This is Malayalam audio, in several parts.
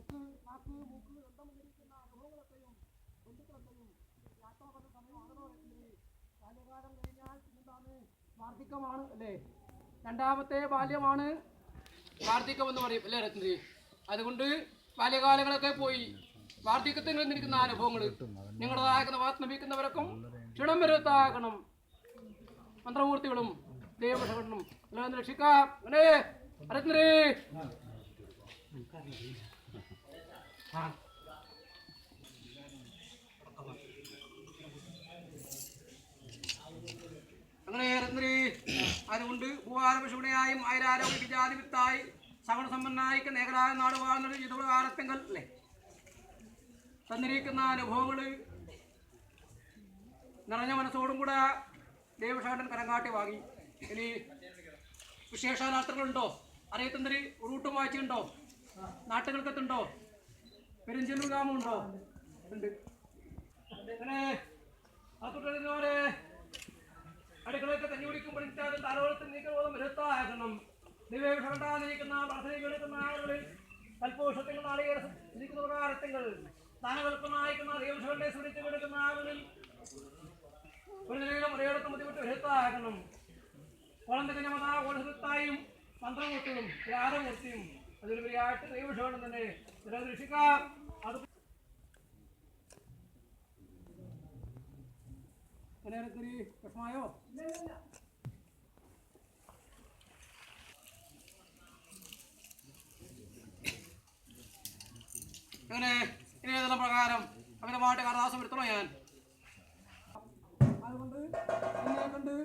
കഴുത്ത് നാക്ക് മൂക്ക് രണ്ടം എന്നിരിക്കുന്ന അനുഭവങ്ങളൊക്കെയും ബന്ധുക്കളൊക്കെയും യാത്രാപഥ സമയമാണല്ലോ രത്നഗിരി. ബാല്യകാലം കഴിഞ്ഞാൽ പിന്നെന്താണ് വാർദ്ധക്യമാണ് അല്ലേ? രണ്ടാമത്തെ ബാല്യമാണ് വാർദ്ധക്യം എന്ന് പറയും അല്ലേ രത്നഗിരി? അതുകൊണ്ട് ബാല്യകാലങ്ങളൊക്കെ പോയി വാർദ്ധക്യത്തിൽ നിന്നിരിക്കുന്ന അനുഭവങ്ങൾ നിങ്ങളുടേതാകുന്ന വാത്ത് ലഭിക്കുന്നവർക്കും ക്ഷണം വരുത്താകണം. മന്ത്രമൂർത്തികളും ദൈവഭടനും എല്ലാം രക്ഷിക്കാം. അങ്ങനെ രത്നഗിരി അങ്ങനെ രത്നഗിരി അതുകൊണ്ട് ഭൂവാരപശുവിനെയായും ആയിരാരോഗ്യ വിജാതിവിത്തായി സഗുണസമ്പന്നായി നേകരായ നാട് വാഴുന്നത് ഇതുകാലത്തെങ്കിൽ അല്ലേ തന്നിരിക്കുന്ന അനുഭവങ്ങൾ നിറഞ്ഞ മനസ്സോടും കൂടെ ദൈവശാടൻ കരങ്കാട്ടി വാങ്ങി. ഇനി വിശേഷാലാത്രങ്ങളുണ്ടോ? അറിയത്തന്തരി റൂട്ടും വായിച്ചുണ്ടോ? നാട്ടുകൾക്കത്തുണ്ടോ? പെരുഞ്ചെല്ലൂർ ഗ്രാമമുണ്ടോ? ഉണ്ട്. അങ്ങനെ അതുപോലെ അടുക്കളയൊക്കെ തഞ്ഞി കുടിക്കുമ്പോഴും താരോളത്തിൽ നീക്കോളം വരുത്താകണം. ദിവ്യകണ്ടാതിരിക്കുന്ന പ്രാർത്ഥനയ്ക്കെടുക്കുന്ന ആളുകളിൽ കൽപ്പോഷത്തിൽ നാളികേരിക്കുന്ന പ്രകാരത്തിൽ താനകൾക്കും നായിക്കുന്ന ദൈവശകളുടെ സുരിച്ചു കൊടുക്കുന്ന ആളുകളിൽ ഒരു നിലയിലും ഒരേടത്തും ബുദ്ധിമുട്ട് വരുത്താകണം. കുളം തികഞ്ഞ മത ഓടത്തായും മന്ത്രമൂർത്തിയും യാദമൂർത്തിയും അതിലുപരിയായിട്ട് ദൈവശോളം തന്നെ രക്ഷിക്കാം. അത് പ്രശ്നമായോ? അങ്ങനെ ഇനി ഏതെല്ലാം പ്രകാരം അവരുടെ പാട്ട് കാരണാസം വരുത്തണോ ഞാൻ? അതുകൊണ്ട് എന്നെ കണ്ട്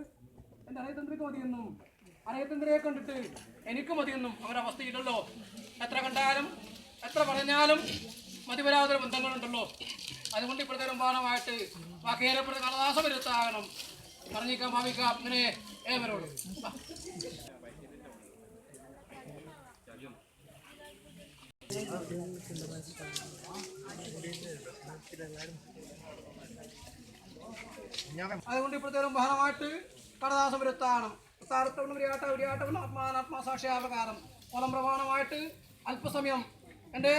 എൻ്റെ അരയത്തന്ത്രിക്ക് മതിയെന്നും അരയത്തന്ത്രിയെ കണ്ടിട്ട് എനിക്ക് മതിയെന്നും അവരവസ്ഥയില്ലല്ലോ. എത്ര കണ്ടാലും എത്ര പറഞ്ഞാലും മതിവരാതൊരു ബന്ധങ്ങളുണ്ടല്ലോ. അതുകൊണ്ട് ഇപ്പോഴത്തെ രംഭാനമായിട്ട് ബാക്കിയേറെപ്പെടുന്ന കാലദാസം വരുത്താകണം. പറഞ്ഞിക്കാം ഭാവിക്കാം. ഇങ്ങനെ ഏവരോട് അതുകൊണ്ട് ഇപ്പോഴത്തെ ബഹളമായിട്ട് കടദാസം വരുത്താണം. ആത്മാസാക്ഷിയാപ്രകാരം ഓണം പ്രമാണമായിട്ട് അല്പസമയം എൻ്റെ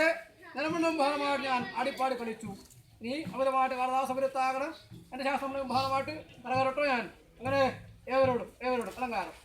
നിലമണ്ണം ബഹളമായിട്ട് ഞാൻ അടിപ്പാടി കളിച്ചു. ഇനി അവരുമായിട്ട് കടദാസം വരുത്താകണം. എൻ്റെ ശാസ്ത്രം ബഹളമായിട്ട് കരകരട്ടോ ഞാൻ. അങ്ങനെ ഏവരോടും അലങ്കാരം.